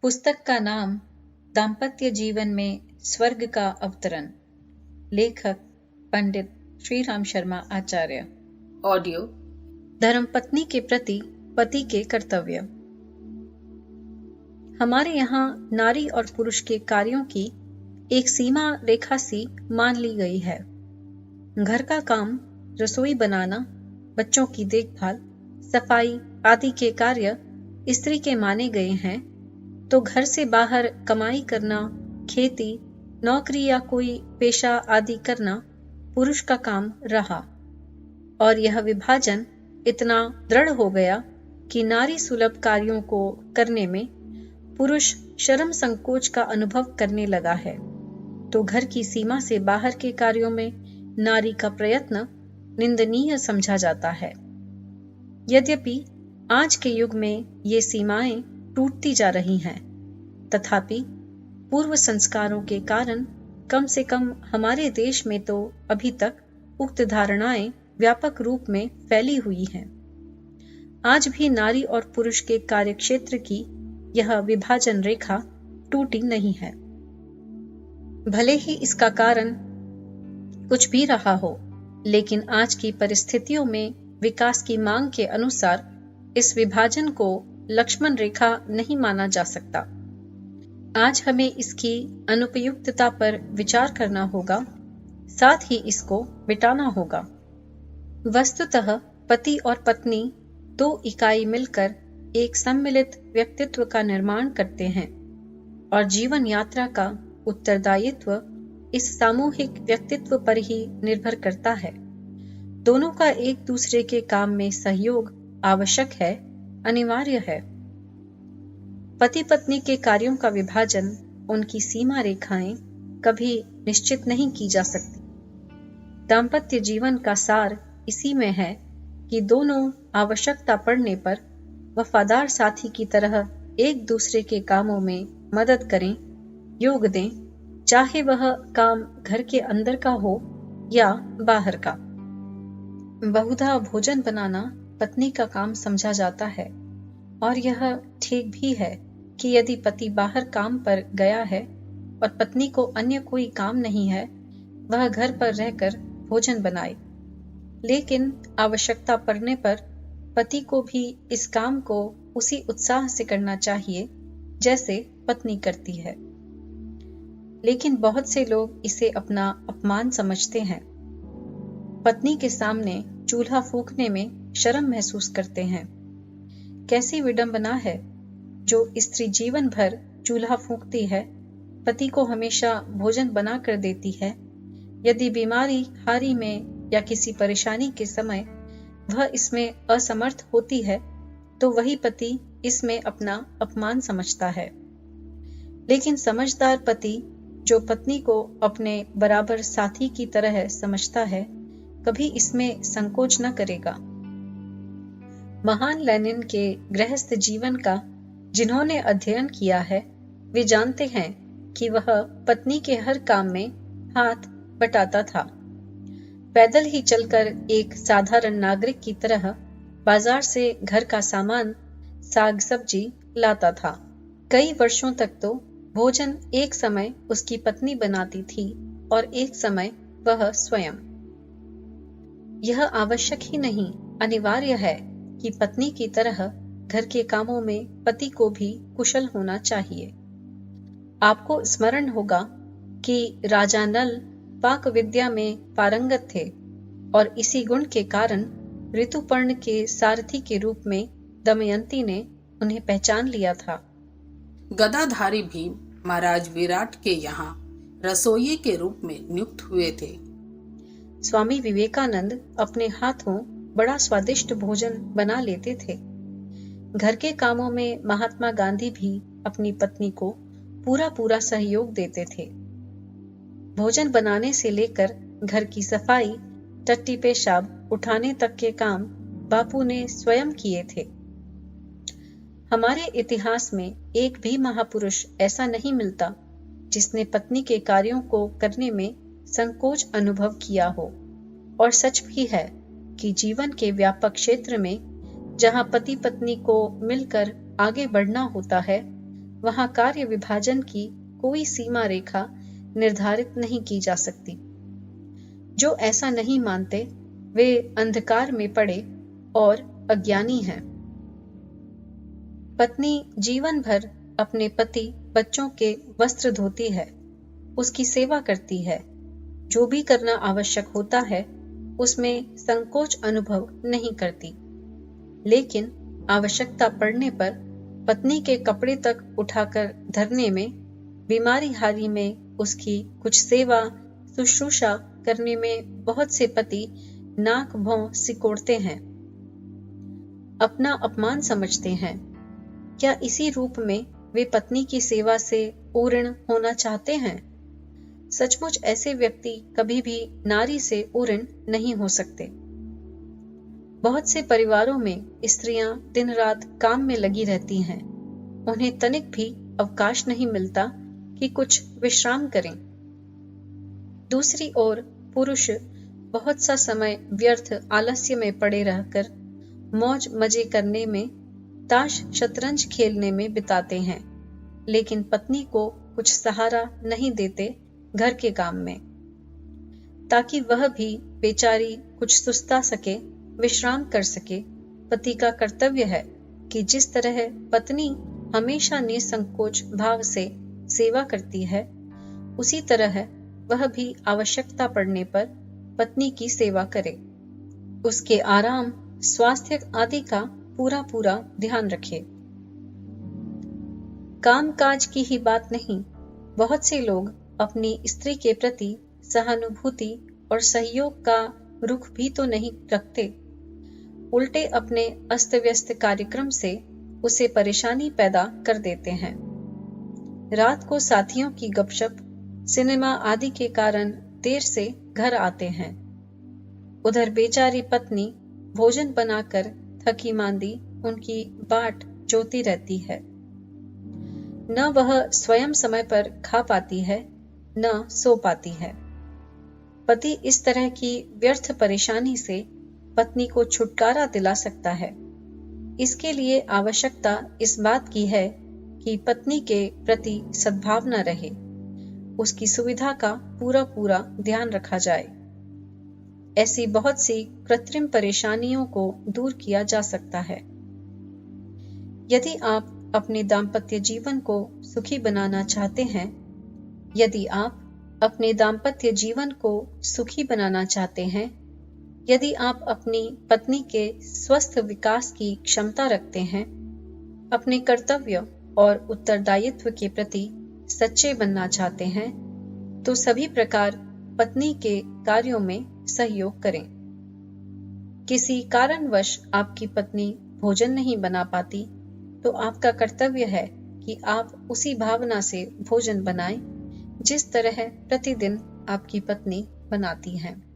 पुस्तक का नाम दाम्पत्य जीवन में स्वर्ग का अवतरण। लेखक पंडित श्री राम शर्मा आचार्य। ऑडियो। धर्मपत्नी के प्रति पति के कर्तव्य। हमारे यहाँ नारी और पुरुष के कार्यों की एक सीमा रेखा सी मान ली गई है। घर का काम, रसोई बनाना, बच्चों की देखभाल, सफाई आदि के कार्य स्त्री के माने गए हैं, तो घर से बाहर कमाई करना, खेती, नौकरी या कोई पेशा आदि करना पुरुष का काम रहा। और यह विभाजन इतना दृढ़ हो गया कि नारी सुलभ कार्यों को करने में पुरुष शर्म संकोच का अनुभव करने लगा है, तो घर की सीमा से बाहर के कार्यों में नारी का प्रयत्न निंदनीय समझा जाता है। यद्यपि आज के युग में ये सीमाएं टूटती जा रही हैं, तथापि पूर्व संस्कारों के कारण कम से कम हमारे देश में तो अभी तक उक्त धारणाएं व्यापक रूप में फैली हुई हैं। आज भी नारी और पुरुष के कार्यक्षेत्र की यह विभाजन रेखा टूटी नहीं है। भले ही इसका कारण कुछ भी रहा हो, लेकिन आज की परिस्थितियों में विकास की मांग के अनुसार इस विभाजन को लक्ष्मण रेखा नहीं माना जा सकता। आज हमें इसकी अनुपयुक्तता पर विचार करना होगा, साथ ही इसको मिटाना होगा। वस्तुतः पति और पत्नी दो इकाई मिलकर एक सम्मिलित व्यक्तित्व का निर्माण करते हैं और जीवन यात्रा का उत्तरदायित्व इस सामूहिक व्यक्तित्व पर ही निर्भर करता है। दोनों का एक दूसरे के काम में सहयोग आवश्यक है, अनिवार्य है। पति पत्नी के कार्यों का विभाजन, उनकी सीमा रेखाएं कभी निश्चित नहीं की जा सकती। दाम्पत्य जीवन का सार इसी में है कि दोनों आवश्यकता पड़ने पर वफादार साथी की तरह एक दूसरे के कामों में मदद करें, योग दें, चाहे वह काम घर के अंदर का हो या बाहर का। बहुधा भोजन बनाना पत्नी का काम समझा जाता है, और यह ठीक भी है कि यदि पति बाहर काम पर गया है और पत्नी को अन्य कोई काम नहीं है, वह घर पर रहकर भोजन बनाए। लेकिन आवश्यकता पड़ने पर पति को भी इस काम को उसी उत्साह से करना चाहिए जैसे पत्नी करती है। लेकिन बहुत से लोग इसे अपना अपमान समझते हैं। पत्नी के सामने चूल्हा फूंकने में शर्म महसूस करते हैं। कैसी विडंबना है जो स्त्री जीवन भर चूल्हा फूंकती है, पति को हमेशा भोजन बना कर देती है। यदि बीमारी हारी में या किसी परेशानी के समय वह इसमें असमर्थ होती है, तो वही पति इसमें अपना अपमान समझता है। लेकिन समझदार पति जो पत्नी को अपने बराबर साथी की तरह समझता है, कभी इसमें संकोच न करेगा। महान लेनिन के गृहस्थ जीवन का जिन्होंने अध्ययन किया है, वे जानते हैं कि वह पत्नी के हर काम में हाथ बटाता था। पैदल ही चलकर एक साधारण नागरिक की तरह बाजार से घर का सामान, साग सब्जी लाता था। कई वर्षों तक तो भोजन एक समय उसकी पत्नी बनाती थी और एक समय वह स्वयं। यह आवश्यक ही नहीं, अनिवार्य है कि पत्नी की तरह घर के कामों में पति को भी कुशल होना चाहिए। आपको स्मरण होगा कि राजा नल पाक विद्या में पारंगत थे और इसी गुण के कारण ऋतुपर्ण के सारथी के रूप में दमयंती ने उन्हें पहचान लिया था। गदाधारी भीम महाराज विराट के यहाँ रसोइये के रूप में नियुक्त हुए थे। स्वामी विवेकानंद अपने हाथों बड़ा स्वादिष्ट भोजन बना लेते थे। घर के कामों में महात्मा गांधी भी अपनी पत्नी को पूरा सहयोग देते थे। भोजन बनाने से लेकर घर की सफाई, टट्टी पेशाब उठाने तक के काम बापू ने स्वयं किए थे। हमारे इतिहास में एक भी महापुरुष ऐसा नहीं मिलता जिसने पत्नी के कार्यों को करने में संकोच अनुभव किया हो। और सच भी है कि जीवन के व्यापक क्षेत्र में जहां पति पत्नी को मिलकर आगे बढ़ना होता है, वहां कार्य विभाजन की कोई सीमा रेखा निर्धारित नहीं की जा सकती। जो ऐसा नहीं मानते वे अंधकार में पड़े और अज्ञानी हैं। पत्नी जीवन भर अपने पति बच्चों के वस्त्र धोती है, उसकी सेवा करती है, जो भी करना आवश्यक होता है उसमें संकोच अनुभव नहीं करती, लेकिन आवश्यकता पड़ने पर पत्नी के कपड़े तक उठाकर धरने में, बीमारी हारी में उसकी कुछ सेवा शुश्रूषा करने में बहुत से पति नाक भौं सिकोड़ते हैं, अपना अपमान समझते हैं। क्या इसी रूप में वे पत्नी की सेवा से ऊर्ण होना चाहते हैं? सचमुच ऐसे व्यक्ति कभी भी नारी से ऊर्ण नहीं हो सकते। बहुत से परिवारों में स्त्रियां दिन रात काम में लगी रहती हैं, उन्हें तनिक भी अवकाश नहीं मिलता कि कुछ विश्राम करें। दूसरी ओर पुरुष बहुत सा समय व्यर्थ आलस्य में पड़े रहकर मौज मजे करने में, ताश शतरंज खेलने में बिताते हैं, लेकिन पत्नी को कुछ सहारा नहीं देते घर के काम में, ताकि वह भी बेचारी कुछ सुस्ता सके, विश्राम कर सके। पति का कर्तव्य है कि जिस तरह पत्नी हमेशा निसंकोच भाव से सेवा करती है, उसी तरह वह भी आवश्यकता पड़ने पर पत्नी की सेवा करे, उसके आराम, स्वास्थ्य आदि का पूरा ध्यान रखे। काम काज की ही बात नहीं, बहुत से लोग अपनी स्त्री के प्रति सहानुभूति और सहयोग का रुख भी तो नहीं रखते, उल्टे अपने अस्त व्यस्त कार्यक्रम से उसे परेशानी पैदा कर देते हैं। रात को साथियों की गपशप, सिनेमा आदि के कारण देर से घर आते हैं। उधर बेचारी पत्नी भोजन बनाकर थकी मांदी उनकी बाट जोती रहती है। न वह स्वयं समय पर खा पाती है, न सो पाती है। पति इस तरह की व्यर्थ परेशानी से पत्नी को छुटकारा दिला सकता है। इसके लिए आवश्यकता इस बात की है कि पत्नी के प्रति सद्भावना रहे, उसकी सुविधा का पूरा ध्यान रखा जाए। ऐसी बहुत सी कृत्रिम परेशानियों को दूर किया जा सकता है। यदि आप अपने दाम्पत्य जीवन को सुखी बनाना चाहते हैं, यदि आप अपने दाम्पत्य जीवन को सुखी बनाना चाहते हैं, यदि आप अपनी पत्नी के स्वस्थ विकास की क्षमता रखते हैं, अपने कर्तव्य और उत्तरदायित्व के प्रति सच्चे बनना चाहते हैं, तो सभी प्रकार पत्नी के कार्यों में सहयोग करें। किसी कारणवश आपकी पत्नी भोजन नहीं बना पाती, तो आपका कर्तव्य है कि आप उसी भावना से भोजन बनाएं जिस तरह प्रतिदिन आपकी पत्नी बनाती है।